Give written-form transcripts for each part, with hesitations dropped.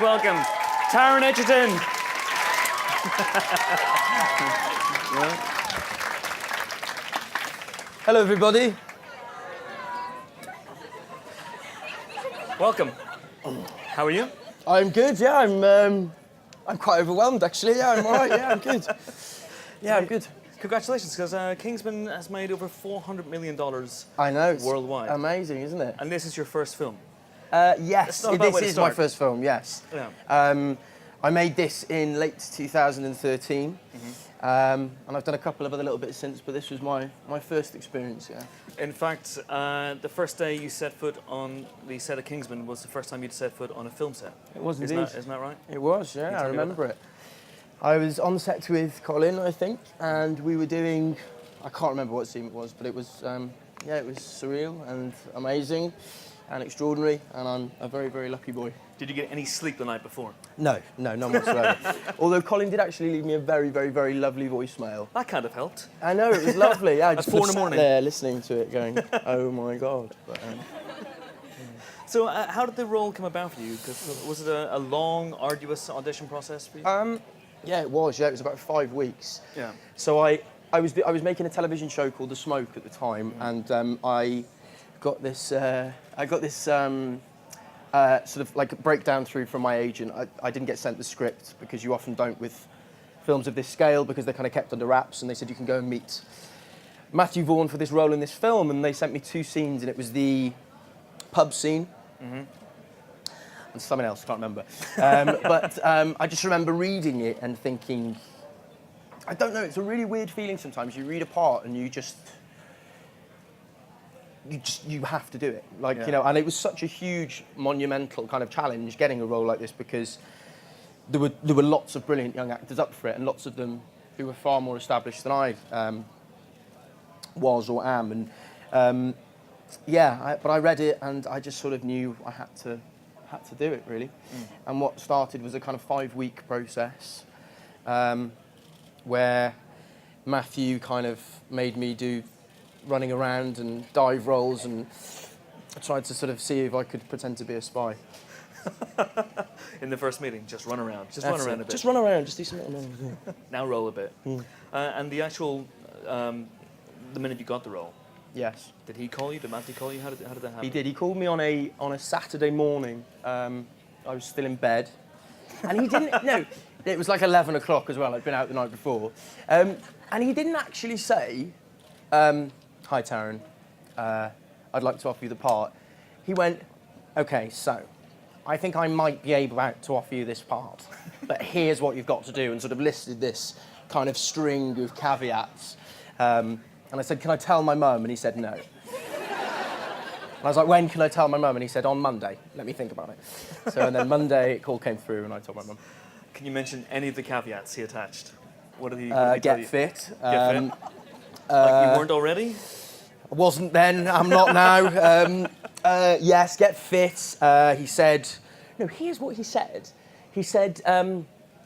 welcome Taron Egerton. Hello, everybody. Welcome. How are you? I'm good. Yeah, I'm quite overwhelmed actually. Yeah, I'm all right. Yeah, I'm good. Yeah, I'm good. Congratulations, because Kingsman has made over $400 million I know. It's worldwide. amazing, isn't it? And this is your first film. Yes, not a bad way to this is my start. first film. Yes. Yeah. I made this in late 2013, and I've done a couple of other little bits since, but this was my first experience. Yeah. In fact, the first day you set foot on the set of Kingsman was the first time you'd set foot on a film set. It was Isn't indeed. that right? It was. Yeah, I remember it. I was on set with Colin, I think, and we were doing. I can't remember what scene it was, but it was. Yeah, it was surreal and amazing, and extraordinary, and I'm a very, very lucky boy. Did you get any sleep the night before? No, none whatsoever. Although Colin did actually leave me a very, very, very lovely voicemail. That kind of helped. I know, it was lovely. Yeah, I just 4 in the sat morning. there listening to it going, oh my God. But, So how did the role come about for you? 'Cause was it a long, arduous audition process for you? yeah, it was. Yeah, it was about 5 weeks. Yeah. So I was making a television show called The Smoke at the time, and I got this sort of like a breakdown through from my agent. I didn't get sent the script because you often don't with films of this scale because they're kind of kept under wraps, and they said you can go and meet Matthew Vaughns for this role in this film, and they sent me 2 scenes, and it was the pub scene and something else, I can't remember. But I just remember reading it and thinking, I don't know, it's a really weird feeling sometimes. You read a part and you have to do it. Like, Yeah. you know, and it was such a huge, monumental kind of challenge getting a role like this because there were lots of brilliant young actors up for it, and lots of them who were far more established than I was or am. And but I read it and I just sort of knew I had to do it, really. And what started was a kind of 5-week process where Matthew kind of made me do running around and dive rolls, and I tried to sort of see if I could pretend to be a spy. In the first meeting, just run around. Just That's run around it. a bit. Just run around, just do something. Now roll a bit. And the actual, the minute you got the role, Yes, did he call you? Did Matthew call you? How did that happen? he did. He called me on a Saturday morning. I was still in bed, and he didn't. No, it was like 11 o'clock as well. I'd been out the night before, and he didn't actually say, "Hi, Taron, I'd like to offer you the part." He went, "Okay, so I think I might be able to offer you this part, but here's what you've got to do," and sort of listed this kind of string of caveats. And I said, "Can I tell my mum?" And he said, "No." And I was like, "When can I tell my mum?" And he said, "On Monday. Let me think about it." So and then Monday, it call came through, and I told my mum. Can you mention any of the caveats he attached? What did he tell Get you? fit. Get fit? Like you weren't already? I wasn't then. I'm not now. Yes, get fit. He said, no, here's what he said. He said,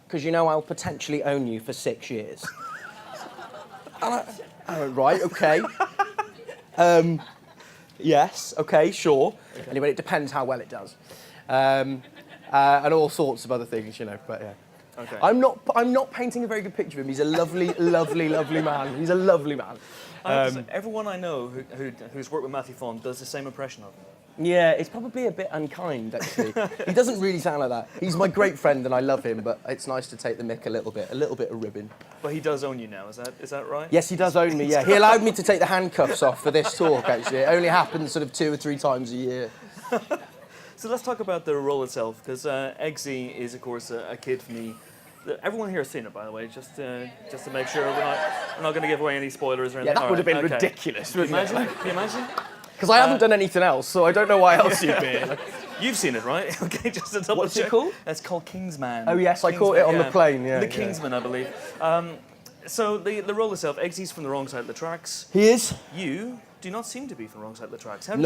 because you know I'll potentially own you for 6 years. And I went, right, okay. Yes, okay, sure. Okay. Anyway, it depends how well it does. And all sorts of other things, you know, but yeah. Okay. I'm not painting a very good picture of him. He's a lovely, lovely, lovely man. He's a lovely man. Everyone I know who's worked with Matthew Vaughns does the same impression of him. Yeah, it's probably a bit unkind, actually. He doesn't really sound like that. He's my great friend and I love him, but it's nice to take the mick a little bit of ribbon. But he does own you now, is that right? Yes, he does own me, yeah. He allowed me to take the handcuffs off for this talk, actually. It only happens sort of 2 or 3 times a year. So let's talk about the role itself, because Eggsy is, of course, a kid for me. Everyone here has seen it, by the way, just to make sure we're not going to give away any spoilers or anything. Yeah, that would have been ridiculous, Can you wouldn't imagine? it? Can you imagine? Because I haven't done anything else, so I don't know why else you'd be. You've seen it, right? Okay, just to double What's check. it called? It's called Kingsman. Oh yes, I caught it on the plane, yeah. The yeah. Kingsman, I believe. So the role itself, Eggsy's from the wrong side of the tracks. He is? You do not seem to be from the wrong side of the tracks. I'm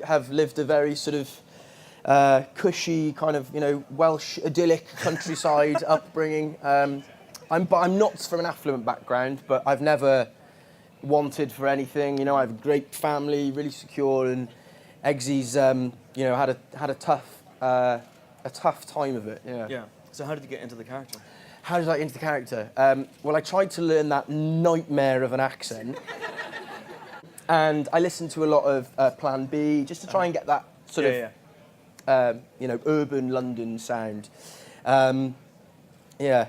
have lived a very sort of cushy, kind of, you know, Welsh idyllic countryside upbringing. I'm not from an affluent background, but I've never wanted for anything. You know, I have a great family, really secure, and Eggsy's, you know, had a tough a tough time of it. Yeah. Yeah. So how did you get into the character? How did I get into the character? Well, I tried to learn that nightmare of an accent, and I listened to a lot of Plan B just to try and get that sort of, urban London sound. Yeah.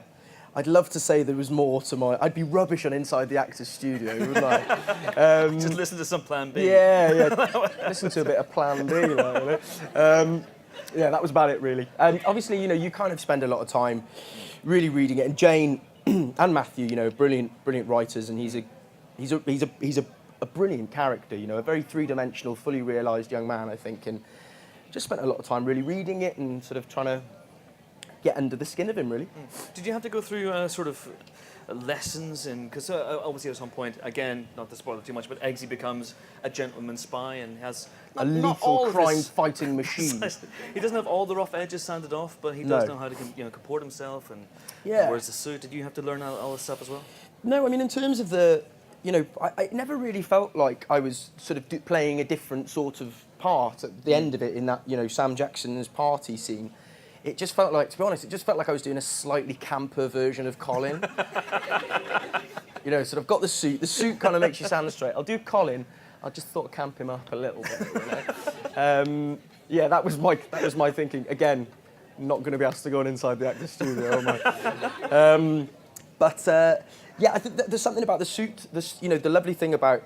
I'd love to say there was more to my... I'd be rubbish on Inside the Actors Studio, wouldn't I? Just listen to some Plan B. Yeah. Listen to a bit of Plan B, yeah, that was about it, really. And obviously, you kind of spend a lot of time really reading it. And Jane and Matthew, brilliant writers, and he's a brilliant character, a very three-dimensional, fully realised young man, I think, and just spent a lot of time really reading it and sort of trying to get under the skin of him, really. Did you have to go through sort of lessons in, because obviously at some point, again, not to spoil it too much, but Eggsy becomes a gentleman spy and has a lethal crime-fighting machine. He doesn't have all the rough edges sanded off, but he does know how to comport himself and wears the suit. Did you have to learn all this stuff as well? No, I mean, in terms of the, I never really felt like I was sort of playing a different sort of part at the end of it in that, Sam Jackson's party scene. It just felt like, to be honest, I was doing a slightly camper version of Colin. Sort of got the suit. The suit kind of makes you sound straight. I'll do Colin. I just thought I'd camp him up a little bit. That was my thinking. Again, not going to be asked to go on Inside the Actors Studio, am I? I think there's something about the suit. The lovely thing about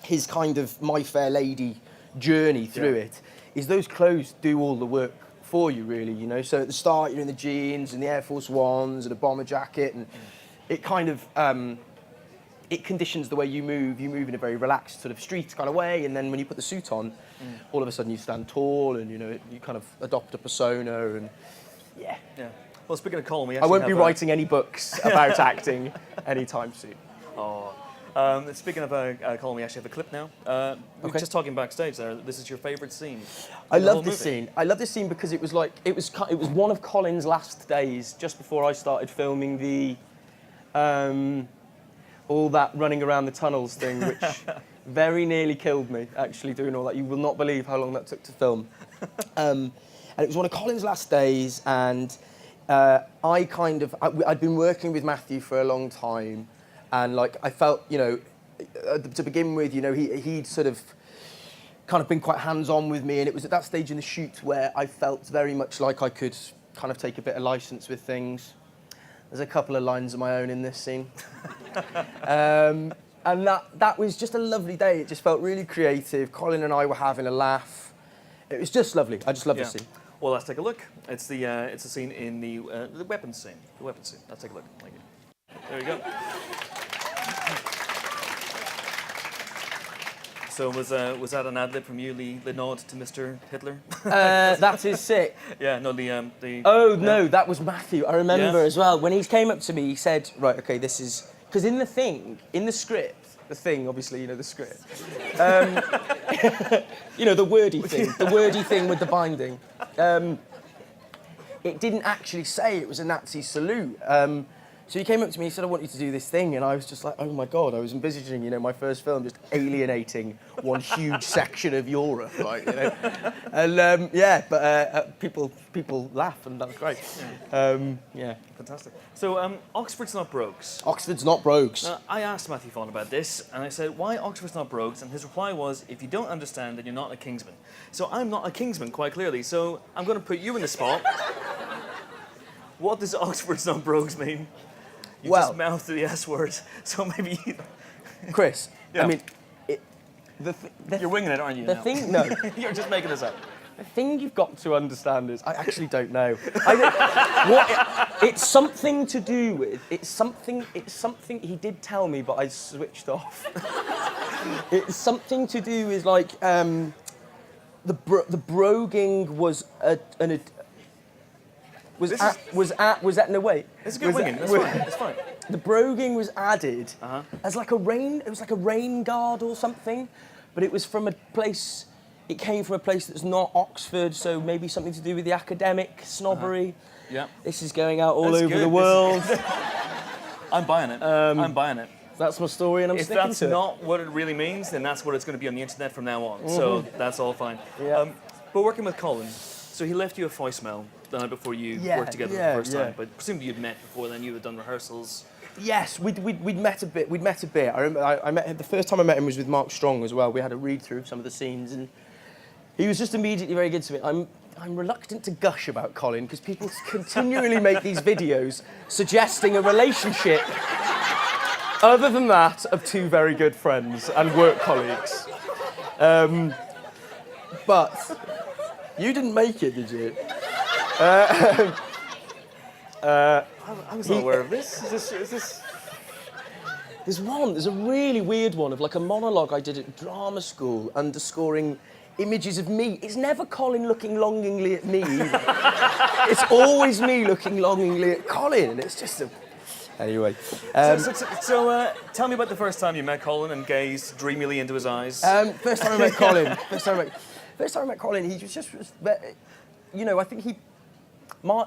his kind of My Fair Lady journey through it is those clothes do all the work for you, really, So at the start, you're in the jeans and the Air Force Ones and a bomber jacket, and it kind of, it conditions the way you move. You move in a very relaxed sort of street kind of way, and then when you put the suit on, all of a sudden you stand tall and, you kind of adopt a persona and, yeah. Well, speaking of Colin, I won't be writing any books about acting anytime soon. Oh. Speaking of Colin, we actually have a clip now. We were just talking backstage there. This is your favourite scene. I love this scene. I love this scene because it was one of Colin's last days, just before I started filming the all that running around the tunnels thing, which very nearly killed me. Actually, doing all that, you will not believe how long that took to film. And it was one of Colin's last days, and I'd been working with Matthew for a long time. And I felt, to begin with, he'd sort of kind of been quite hands-on with me, and it was at that stage in the shoot where I felt very much like I could kind of take a bit of license with things. There's a couple of lines of my own in this scene. And that was just a lovely day. It just felt really creative. Colin and I were having a laugh. It was just lovely. I just love this scene. Well, let's take a look. It's the scene in the weapons scene. The weapons scene. Let's take a look. There you go. So was that an ad lib from you, the nod to Mr. Hitler? That is sick. Yeah, no, the. Oh no, that was Matthew. I remember as well when he came up to me. He said, "Right, okay, this is because in the script, obviously, the script, the wordy thing with the binding. It didn't actually say it was a Nazi salute." So he came up to me, he said, "I want you to do this thing," and I was just like, oh my God, I was envisaging, my first film just alienating one huge section of Europe, And people laugh, and that's great. Fantastic. So Oxford's not Brogues. Oxford's not Brogues. I asked Matthew Vaughns about this, and I said, why Oxford's not Brogues? And his reply was, if you don't understand, then you're not a Kingsman. So I'm not a Kingsman, quite clearly, so I'm going to put you in the spot. What does Oxford's not Brogues mean? You just mouthed the S word, so maybe... Chris, I mean... You're winging it, aren't you? No. You're just making this up. The thing you've got to understand is, I actually don't know. It's something to do with... It's something he did tell me, but I switched off. It's something to do with, the broguing was no wait. It's a good winging. That's fine. The broguing was added as it was like a rain guard or something, but it was from a place. It came from a place that's not Oxford, so maybe something to do with the academic snobbery. Yeah. This is going out all over the world. I'm buying it. I'm buying it. That's my story, and I'm sticking to it. If that's not what it really means, then that's what it's going to be on the internet from now on. So that's all fine. Yeah. But working with Colin. So he left you a voicemail the night before you worked together for the first time, but presumably you'd met before then. You had done rehearsals. Yes, we'd met a bit. I remember I met him, the first time I met him was with Mark Strong as well. We had a read through of some of the scenes, and he was just immediately very good to me. I'm reluctant to gush about Colin because people continually make these videos suggesting a relationship other than that of two very good friends and work colleagues. But you didn't make it, did you? I was not aware of this. Is this... There's a really weird one of like a monologue I did at drama school underscoring images of me. It's never Colin looking longingly at me either. It's always me looking longingly at Colin, and it's just a... Anyway. So tell me about the first time you met Colin and gazed dreamily into his eyes. First time I met Colin. First time I met Colin, he was just, you know, I think he... My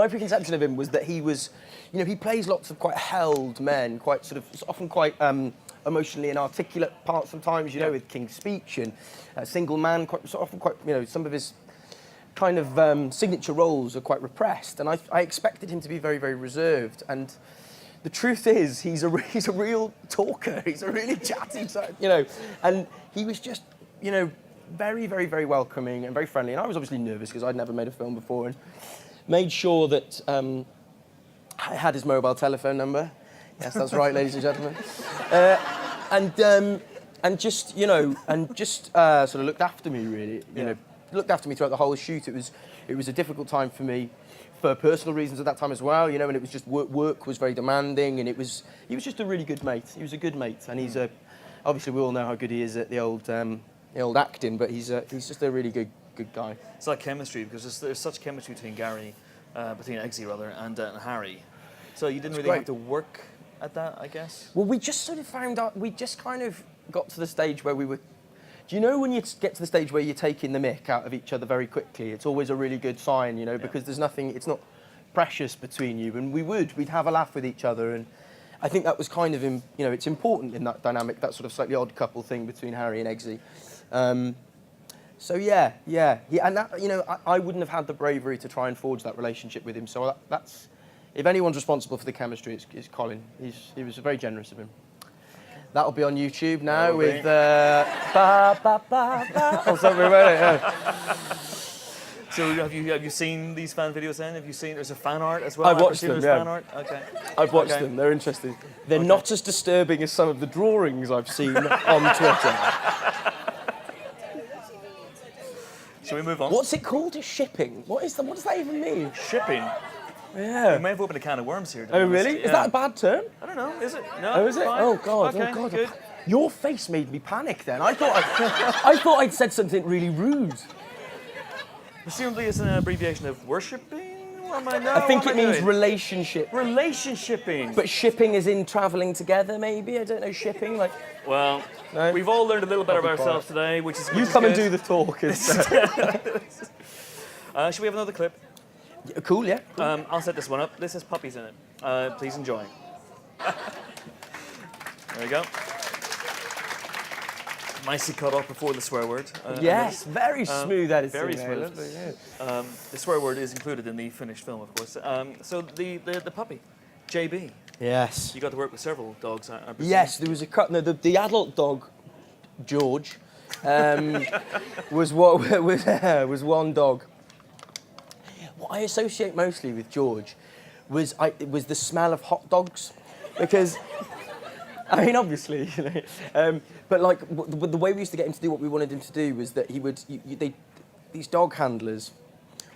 preconception of him was that he was, you know, he plays lots of quite held men, quite sort of, often quite emotionally inarticulate parts sometimes, you know, with King's Speech and Single Man, often quite, you know, some of his kind of signature roles are quite repressed, and I expected him to be very, very reserved, and the truth is he's a real talker, he's a really chatty, you know, and he was just, you know, very, very, very welcoming and very friendly. And I was obviously nervous because I'd never made a film before, and made sure that I had his mobile telephone number. Yes, that's right, ladies and gentlemen. And just, you know, sort of looked after me, really. You know, looked after me throughout the whole shoot. It was a difficult time for me for personal reasons at that time as well, you know, and it was just work was very demanding, and he was just a really good mate. He was a good mate, and he's obviously we all know how good he is at the old acting, but he's just a really good guy. It's like chemistry, because there's such chemistry between Eggsy and Harry. So you didn't really have to work at that, I guess? Well, we just sort of found out, we just kind of got to the stage where we were... Do you know when you get to the stage where you're taking the mick out of each other very quickly? It's always a really good sign, you know, because there's nothing, it's not precious between you, and we'd have a laugh with each other, and I think that was kind of, you know, it's important in that dynamic, that sort of slightly odd couple thing between Harry and Eggsy. So yeah, and that, you know, I wouldn't have had the bravery to try and forge that relationship with him. So that's, if anyone's responsible for the chemistry, it's Colin. He was very generous of him. That'll be on YouTube now with ba ba ba ba or something about it. Yeah. So have you seen these fan videos then? Have you seen there's a fan art as well? I've watched them. Yeah. Fan art? Okay. I've watched them. They're interesting. They're not as disturbing as some of the drawings I've seen on Twitter. Shall we move on? What's it called? Shipping. What does that even mean? Shipping? Yeah. We may have opened a can of worms here. Oh, really? Yeah. Is that a bad term? I don't know. Is it? No. Oh, is it? Fine. Oh, God. Okay, oh, God. Good. Your face made me panic then. I thought I'd said something really rude. Presumably it's an abbreviation of worshipping? I think it means relationship. Relationshipping. But shipping is in travelling together, maybe? I don't know, shipping, like... Well, no? We've all learned a little bit about ourselves today, which is You come and do the talk instead. Should we have another clip? Yeah, cool, yeah. Cool. I'll set this one up. This has puppies in it. Please enjoy. There we go. Nicely cut off before the swear word. Yes, very smooth editing. Very smooth. Yeah. The swear word is included in the finished film, of course. So the puppy, JB. Yes. You got to work with several dogs, I presume. Yes, there was the adult dog, George, was one dog. What I associate mostly with George was the smell of hot dogs, because. I mean, obviously, you know, but like the way we used to get him to do what we wanted him to do was that he would, these dog handlers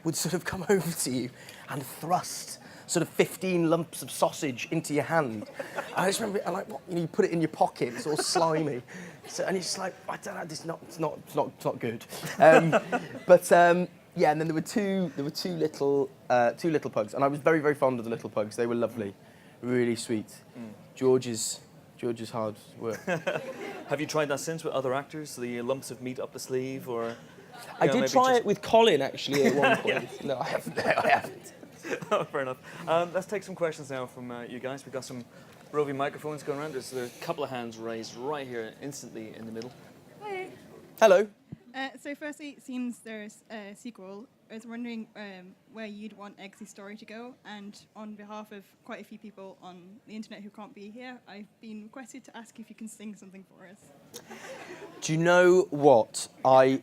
would sort of come over to you and thrust sort of 15 lumps of sausage into your hand. I just remember, like, what, you know, you put it in your pocket, it's all slimy, and it's like, I don't know, it's not good. Yeah, and then there were two little pugs, and I was very, very fond of the little pugs. They were lovely, really sweet. George's hard work. Have you tried that since with other actors? The lumps of meat up the sleeve, or? I did try it with Colin actually at one point. Yeah. No, I haven't. Oh, fair enough. Let's take some questions now from you guys. We've got some roving microphones going around. There's a couple of hands raised right here, instantly in the middle. Hi. Hello. So firstly, it seems there's a sequel. I was wondering where you'd want Eggsy's story to go, and on behalf of quite a few people on the internet who can't be here, I've been requested to ask if you can sing something for us. Do you know what? I'm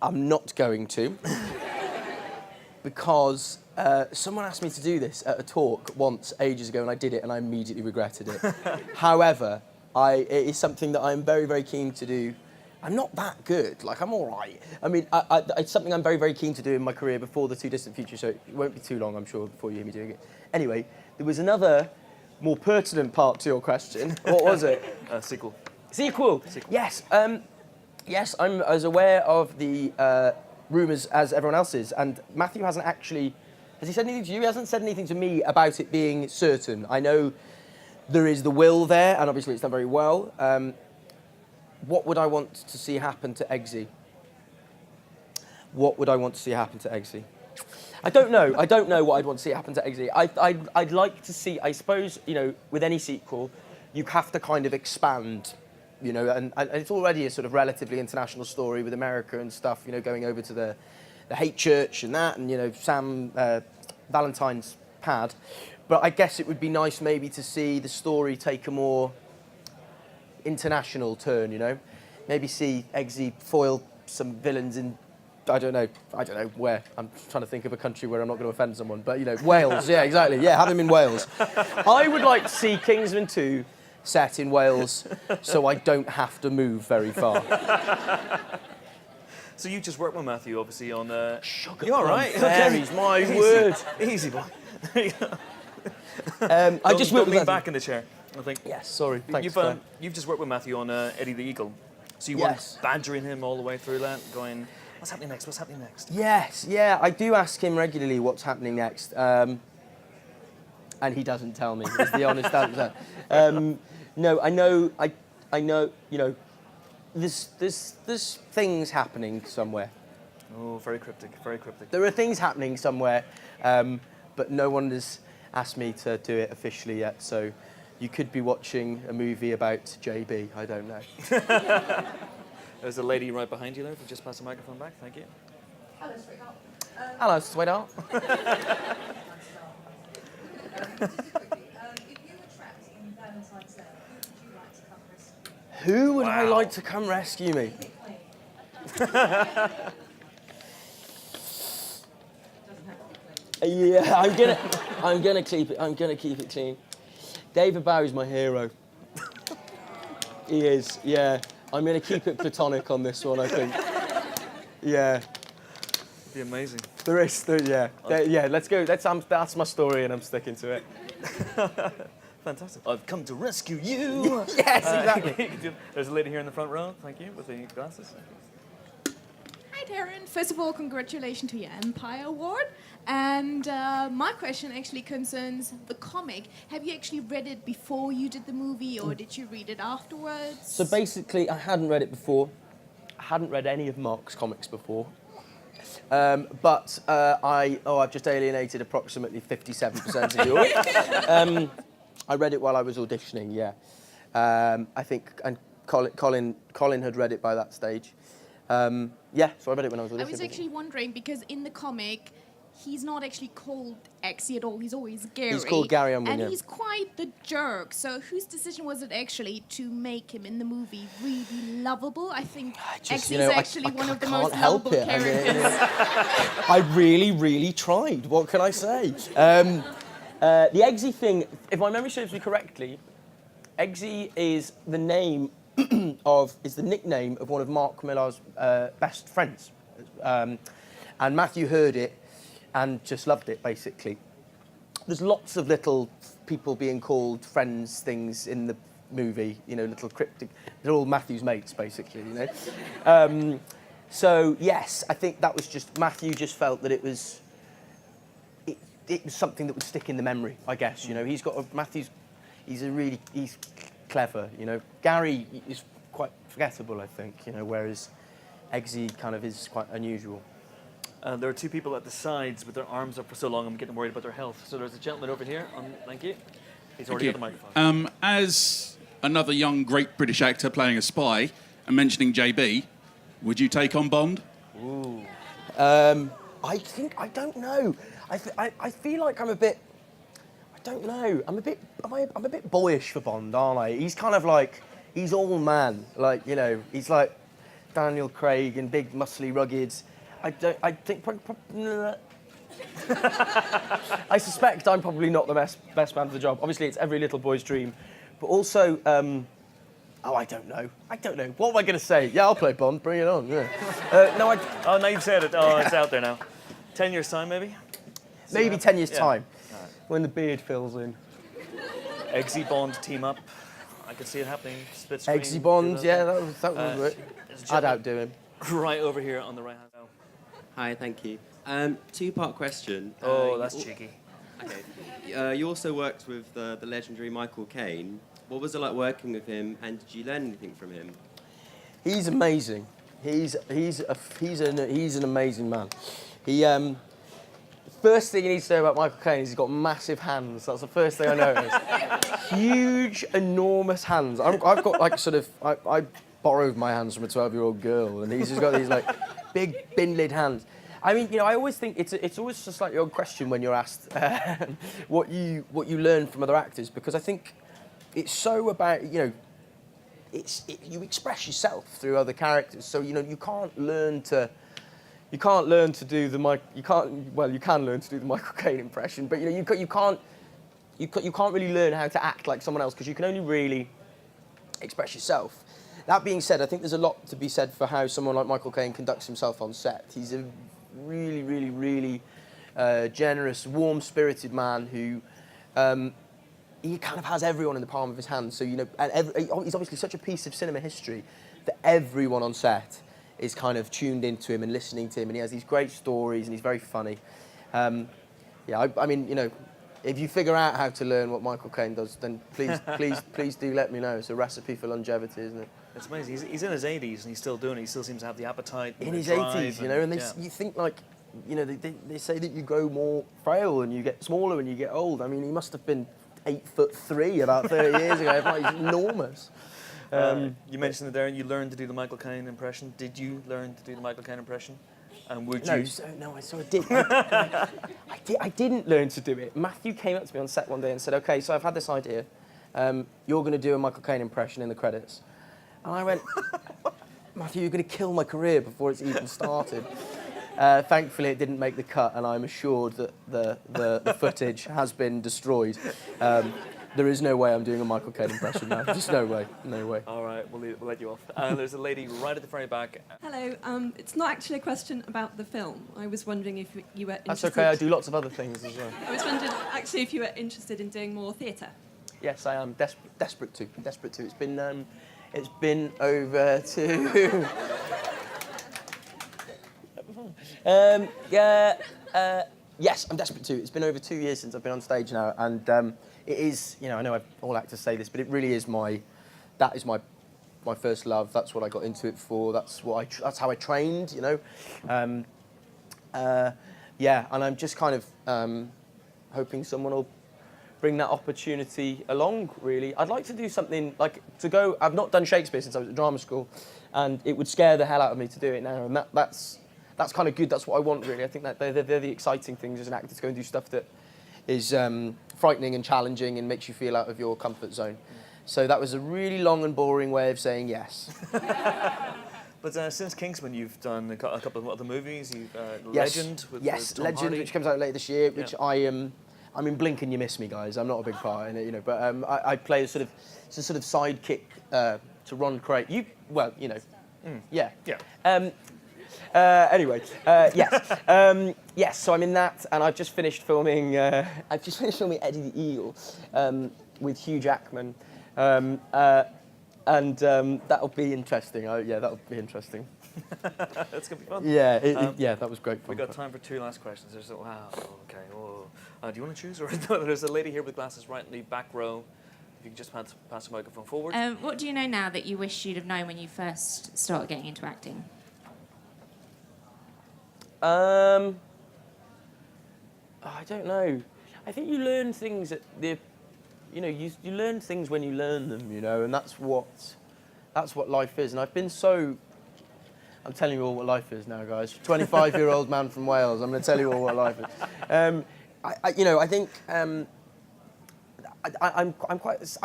not going to. Because someone asked me to do this at a talk once, ages ago, and I did it, and I immediately regretted it. However, it is something that I'm very, very keen to do. I'm not that good. Like, I'm all right. I mean, it's something I'm very, very keen to do in my career before the Too Distant Future, so it won't be too long, I'm sure, before you hear me doing it. Anyway, there was another more pertinent part to your question. What was it? Sequel. Sequel. Yes. Yes, I'm as aware of the rumours as everyone else is, and Matthew hasn't actually... Has he said anything to you? He hasn't said anything to me about it being certain. I know there is the will there, and obviously it's done very well. What would I want to see happen to Eggsy? What would I want to see happen to Eggsy? I don't know. I don't know what I'd want to see happen to Eggsy. I'd like to see, I suppose, you know, with any sequel, you have to kind of expand, you know, and it's already a sort of relatively international story with America and stuff, you know, going over to the hate church and that, and, you know, Sam Valentine's pad. But I guess it would be nice maybe to see the story take a more international turn, you know? Maybe see Eggsy foil some villains in, I don't know where. I'm trying to think of a country where I'm not going to offend someone, but, you know, Wales, yeah, exactly. Yeah, have him in Wales. I would like to see Kingsman 2 set in Wales so I don't have to move very far. So you just worked with Matthew, obviously, on... Sugar You're all right. Fairies, my word. Easy, boy. I just don't worked lean with back in the chair. I think. Yes, sorry. Thanks. You've just worked with Matthew on Eddie the Eagle, so you Yes. weren't badgering him all the way through that, going, "What's happening next? What's happening next?" Yes, yeah, I do ask him regularly what's happening next, and he doesn't tell me. Is the honest answer. No, I know, you know, there's things happening somewhere. Oh, very cryptic, very cryptic. There are things happening somewhere, but no one has asked me to do it officially yet, so you could be watching a movie about JB, I don't know. There's a lady right behind you there. If you just pass the microphone back, thank you. Hello, sweetheart. Hello, sweetheart. Just quickly, if you were trapped in Valentine's Day, who would you like to come rescue? Who would I Wow. like to come rescue me? Yeah, I'm gonna keep it clean. David Bowie's my hero. He is, yeah. I'm gonna keep it platonic on this one, I think. Yeah. It'd be amazing. Yeah. Let's go. That's my story, and I'm sticking to it. Fantastic. I've come to rescue you. Yes, exactly. There's a lady here in the front row. Thank you, with the glasses. Hi, Taron. First of all, congratulations to your Empire Award. And my question actually concerns the comic. Have you actually read it before you did the movie, or did you read it afterwards? So basically, I hadn't read it before. I hadn't read any of Mark's comics before. But I've just alienated approximately 57% of yours. I read it while I was auditioning, yeah. I think, and Colin had read it by that stage. Yeah, so I read it when I was auditioning. I was actually wondering, because in the comic, he's not actually called Exy at all. He's always Gary. He's called Gary Unwin, and yeah. he's quite the jerk. So whose decision was it actually to make him in the movie really lovable? I think Exy is actually one of the most lovable characters. I really, really tried. What can I say? The Eggsy thing, if my memory serves me correctly, Eggsy is the name is the nickname of one of Mark Millar's best friends. And Matthew heard it and just loved it, basically. There's lots of little people being called friends things in the movie, you know, little cryptic. They're all Matthew's mates, basically, you know. So, yes, I think that was just, Matthew just felt that it was something that would stick in the memory, I guess, you know. He's clever, you know. Gary is quite forgettable, I think, you know, whereas Eggsy kind of is quite unusual. There are two people at the sides with their arms up for so long, I'm getting worried about their health. So there's a gentleman over here. Thank you. He's already got the microphone. As another young, great British actor playing a spy and mentioning JB, Would you take on Bond? I don't know. I feel like I'm a bit. I don't know. I'm a bit boyish for Bond, aren't I? He's kind of like he's all man. Like he's like Daniel Craig and big, muscly, rugged. I think. I suspect I'm probably not the best man for the job. Obviously, it's every little boy's dream, but also. I don't know. What am I going to say? Yeah, I'll play Bond. Bring it on. Yeah. No, Oh, now you've said it. Oh, it's out there now. 10 years' time, maybe? maybe 10 years' Yeah. time, when the beard fills in. Eggsy Bond team up. I could see it happening. Split screen. Eggsy Bond, do yeah, that would work. there's a I'd gentleman outdo him. Right over here on the right hand side. Hi, thank you. Two-part question. Oh, that's cheeky. Okay. You also worked with the legendary Michael Caine. What was it like working with him, and did you learn anything from him? He's amazing. He's an amazing man. First thing you need to know about Michael Caine is he's got massive hands. That's the first thing I noticed. Huge, enormous hands. I've got like I borrowed my hands from a 12-year-old girl, and he's just got these like big bin-lid hands. I mean, I always think it's always just like your question when you're asked what you learn from other actors, because I think it's so about you express yourself through other characters. So you can't learn to do the you can learn to do the Michael Caine impression, but you can't really learn how to act like someone else, because you can only really express yourself. That being said, I think there's a lot to be said for how someone like Michael Caine conducts himself on set. He's a really, really, really generous, warm-spirited man who he kind of has everyone in the palm of his hand. So and he's obviously such a piece of cinema history that everyone on set is kind of tuned into him and listening to him, and he has these great stories and he's very funny. I mean, if you figure out how to learn what Michael Caine does, then please do let me know. It's a recipe for longevity, isn't it? It's amazing. He's in his 80s and he's still doing it. He still seems to have the appetite. In and his the drive 80s, and you think like, they say that you grow more frail and you get smaller when you get old. I mean, he must have been 8'3" about 30 years ago. He's enormous. You mentioned it there, and you learned to do the Michael Caine impression. Did you learn to do the Michael Caine impression? And would you? I didn't learn to do it. Matthew came up to me on set one day and said, "Okay, so I've had this idea. You're going to do a Michael Caine impression in the credits." And I went, "Matthew, you're going to kill my career before it's even started." Thankfully, it didn't make the cut, and I'm assured that the footage has been destroyed. There is no way I'm doing a Michael Caine impression now. Just no way. All right, we'll let you off. There's a lady right at the very back. Hello. It's not actually a question about the film. I was wondering if you were interested... That's okay, I do lots of other things as well. I was wondering, actually, if you were interested in doing more theatre. Yes, I am. Desperate to. It's been over two... yes, I'm desperate to. It's been over 2 years since I've been on stage now, and it is, I know all actors say this, but it really is that is my first love. That's what I got into it for. That's how I trained, and I'm just kind of hoping someone will bring that opportunity along, really. I'd like to do something I've not done Shakespeare since I was at drama school, and it would scare the hell out of me to do it now, and that's kind of good. That's what I want, really. I think that they're the exciting things as an actor, to go and do stuff that is frightening and challenging and makes you feel out of your comfort zone. So that was a really long and boring way of saying yes. But since Kingsman, you've done a couple of other movies. You've Yes. Legend with Tom Legend, Hardy. which comes out later this year, which I mean, blink and you miss me, guys. I'm not a big part in it, but I play it's a sort of sidekick to Ron Craig. Yeah. Anyway, yes. Yes, so I'm in that, and I've just finished filming. Eddie the Eagle with Hugh Jackman, and that'll be interesting. That'll be interesting. That's gonna be fun. Yeah, that was great fun. We got time for two last questions. Wow. Okay. Oh. Do you want to choose, or no, there's a lady here with glasses right in the back row. If you could just pass the microphone forward. What do you know now that you wish you'd have known when you first started getting into acting? I don't know. I think you learn things you learn things when you learn them, and that's what life is. And I've been so I'm telling you all what life is now, guys. 25-year-old man from Wales. I'm going to tell you all what life is. I think I'm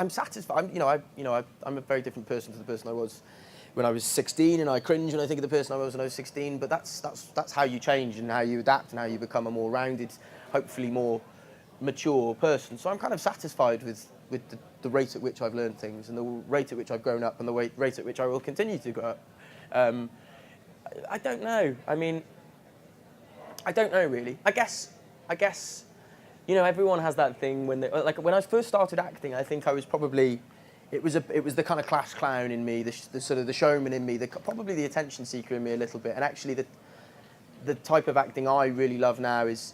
satisfied. I'm a very different person to the person I was when I was 16, and I cringe when I think of the person I was when I was 16. But that's how you change and how you adapt and how you become a more rounded, hopefully more mature person. So I'm kind of satisfied with the rate at which I've learned things and the rate at which I've grown up and the rate at which I will continue to grow up. I don't know. I mean, I don't know really. I guess, everyone has that thing when when I first started acting, I think I was probably, it was the kind of class clown in me, the sort of the showman in me, probably the attention seeker in me a little bit, and actually the type of acting I really love now is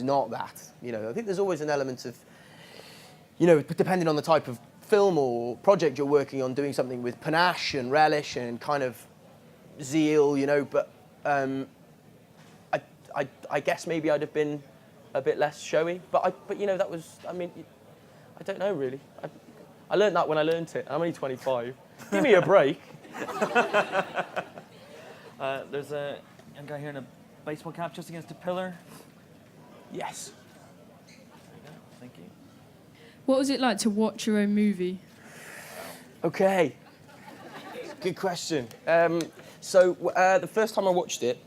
not that. I think there's always an element of, depending on the type of film or project you're working on, doing something with panache and relish and kind of zeal, but I guess maybe I'd have been a bit less showy, but that was, I don't know really. I learned that when I learned it. I'm only 25. Give me a break. There's a young guy here in a baseball cap just against a pillar. Yes. There you go. Thank you. What was it like to watch your own Okay. Good question. The first time I watched it,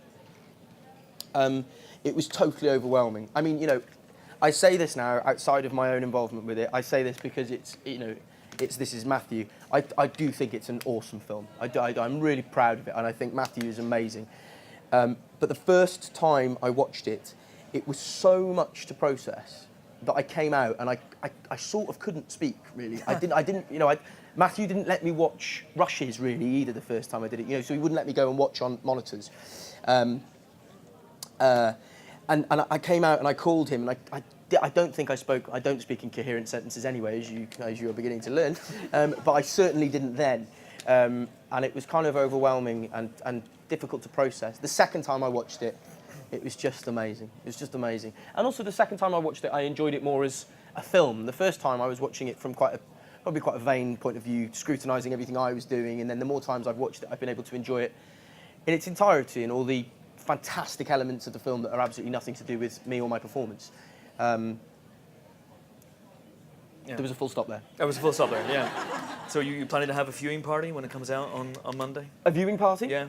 it was totally overwhelming. I mean, I say this now outside of my own involvement with it. I say this because this is Matthew. I do think it's an awesome film. I'm really proud of it, and I think Matthew is amazing. But the first time I watched it, it was so much to process that I came out and I sort of couldn't speak really. Matthew didn't let me watch rushes really either the first time I did it. So he wouldn't let me go and watch on monitors. And I came out and I called him, and I don't think I spoke. I don't speak in coherent sentences anyway, as you are beginning to learn. But I certainly didn't then, and it was kind of overwhelming and difficult to process. The second time I watched it, it was just amazing. It was just amazing. And also the second time I watched it, I enjoyed it more as a film. The first time I was watching it from probably quite a vain point of view, scrutinising everything I was doing. And then the more times I've watched it, I've been able to enjoy it in its entirety and all the fantastic elements of the film that are absolutely nothing to do with me or my performance. There was a full stop there. There was a full stop there, yeah. So you planning to have a viewing party when it comes out on Monday? A viewing party? Yeah.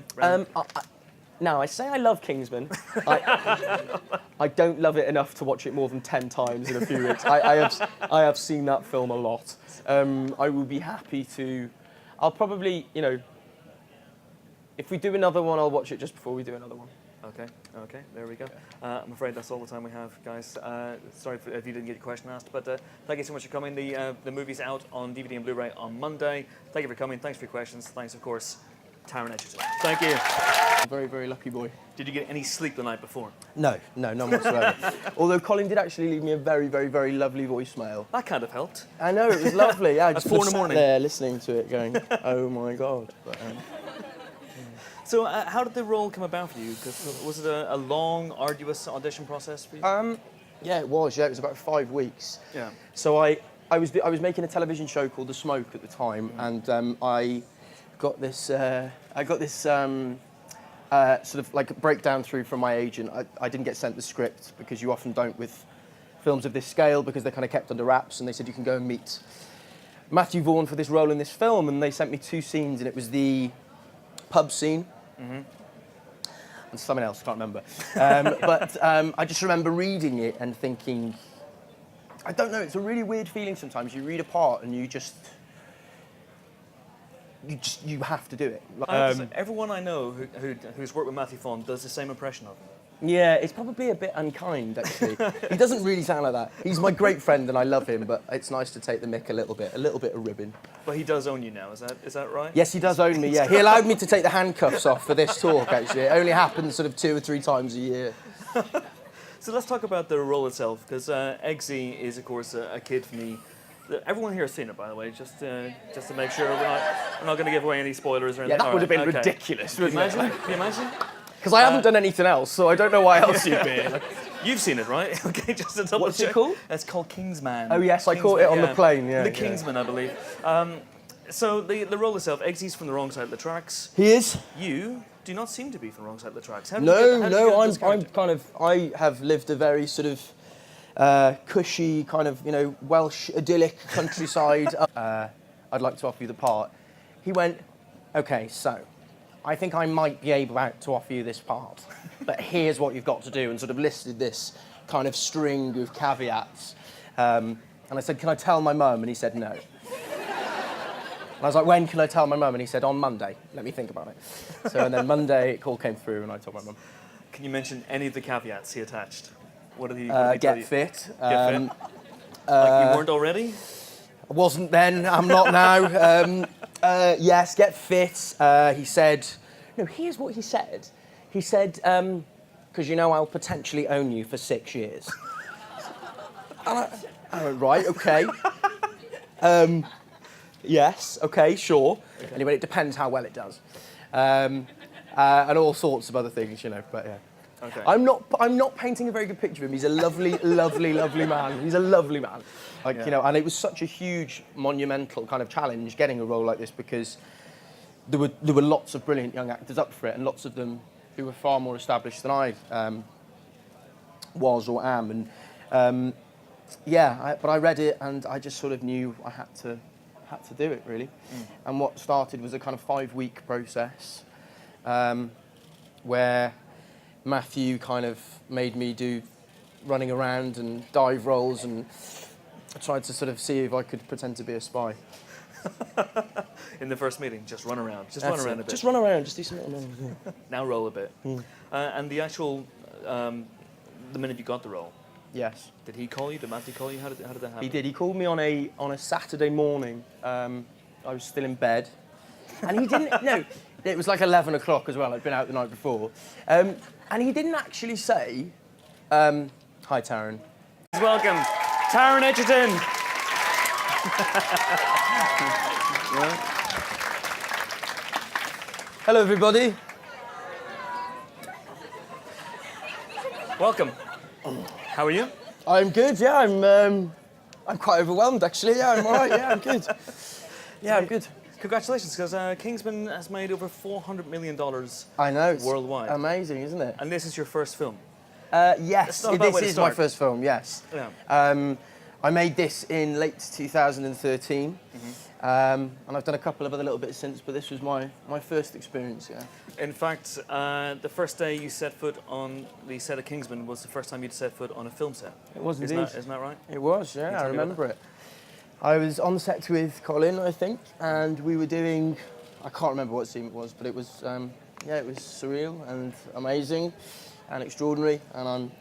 Now, I say I love Kingsman. I don't love it enough to watch it more than 10 times in a few weeks. I have seen that film a lot. I will be happy to... I'll probably, if we do another one, I'll watch it just before we do another one. Okay, there we go. I'm afraid that's all the time we have, guys. Sorry if you didn't get your question asked, but thank you so much for coming. The movie's out on DVD and Blu-ray on Monday. Thank you for coming. Thanks for your questions. Thanks, of course, Taron Egerton. Thank you. Very, very lucky boy. Did you get any sleep the night before? No, none whatsoever. Although Colin did actually leave me a very, very, very lovely voicemail. That kind of helped. I know, it was lovely. Yeah, I just 4 in the sat morning. there listening to it going, oh my God. But, So how did the role come about for you? Was it a long, arduous audition process for you? Yeah, it was. Yeah, it was about 5 weeks. Yeah. So I was making a television show called The Smoke at the time, and I got this sort of like a breakdown through from my agent. I didn't get sent the script because you often don't with films of this scale because they're kind of kept under wraps, and they said you can go and meet Matthew Vaughns for this role in this film, and they sent me 2 scenes, and it was the pub scene. Mm-hmm. And something else, I can't remember. But I just remember reading it and thinking, I don't know, it's a really weird feeling sometimes. You read a part and you have to do it. Everyone I know who's worked with Matthew Vaughn does the same impression of him. Yeah, it's probably a bit unkind, actually. He doesn't really sound like that. He's my great friend and I love him, but it's nice to take the mick a little bit of ribbon. But he does own you now, is that right? Yes, he does own me, yeah. He allowed me to take the handcuffs off for this talk, actually. It only happens sort of 2 or 3 times a year. So let's talk about the role itself, because Eggsy is, of course, a kid for me. Everyone here has seen it, by the way, just to make sure we're not going to give away any spoilers or anything. Yeah, that would have been ridiculous, wouldn't it? Can you imagine? Because I haven't done anything else, so I don't know why else you'd be. You've seen it, right? Okay, just to double check. What's it called? It's called Kingsman. Oh yes, I caught it on the plane. Yeah, the Kingsman, I believe. So the role itself, Eggsy's from the wrong side of the tracks. He is. You do not seem to be from the wrong side of the tracks. How did No, you get, how did you no, get I'm this character? kind of, I have lived a very sort of cushy, kind of, you know, Welsh idyllic countryside. I'd like to offer you the part. He went, okay, so I think I might be able to offer you this part, but here's what you've got to do, and sort of listed this kind of string of caveats. And I said, can I tell my mum? And he said, no. And I was like, when can I tell my mum? And he said, on Monday. Let me think about it. So, and then Monday, a call came through, and I told my mum. Can you mention any of the caveats he attached? What did he Get tell you? fit. Get fit? Like you weren't already? I wasn't then, I'm not now. Yes, get fit. He said, no, here's what he said. He said, because you know I'll potentially own you for 6 years. And I went, right, okay. Yes, okay, sure. Okay. Anyway, it depends how well it does. And all sorts of other things, you know, but yeah. Okay. I'm not painting a very good picture of him. He's a lovely, lovely, lovely man. He's a lovely man. Like, you know, and it was such a huge, monumental kind of challenge getting a role like this because there were lots of brilliant young actors up for it and lots of them who were far more established than I was or am. And but I read it and I just sort of knew I had to do it, really. And what started was a kind of 5-week process where Matthew kind of made me do running around and dive rolls, and I tried to sort of see if I could pretend to be a spy. In the first meeting, just run around. Just That's run around it. a bit. Just run around, just do something. Now roll a bit. And the actual, the minute you got the role, Yes. did he call you? Did Matthew call you? How did that happen? He did. He called me on a Saturday morning. I was still in bed, and he didn't. No, it was like 11 o'clock as well. I'd been out the night before, and he didn't actually say, "Hi, Taron." Welcome, Taron Egerton. Hello, everybody. Welcome. How are you? I'm good. Yeah, I'm quite overwhelmed actually. Yeah, I'm all right. Yeah, I'm good. Yeah, I'm good. Congratulations, because Kingsman has made over $400 million I know. It's worldwide. amazing, isn't it? And this is your first film. Yes, not a bad way this to is my start. first film. Yes. Yeah. I made this in late 2013, and I've done a couple of other little bits since, but this was my first experience. Yeah. In fact, the first day you set foot on the set of Kingsman was the first time you'd set foot on a film set. It was Isn't indeed. that right? It was. Yeah, Can you I tell me about remember it. I was on set with Colin, I think, and we were doing. I can't remember what scene it was, but it was. It was surreal and amazing, and extraordinary, and I'm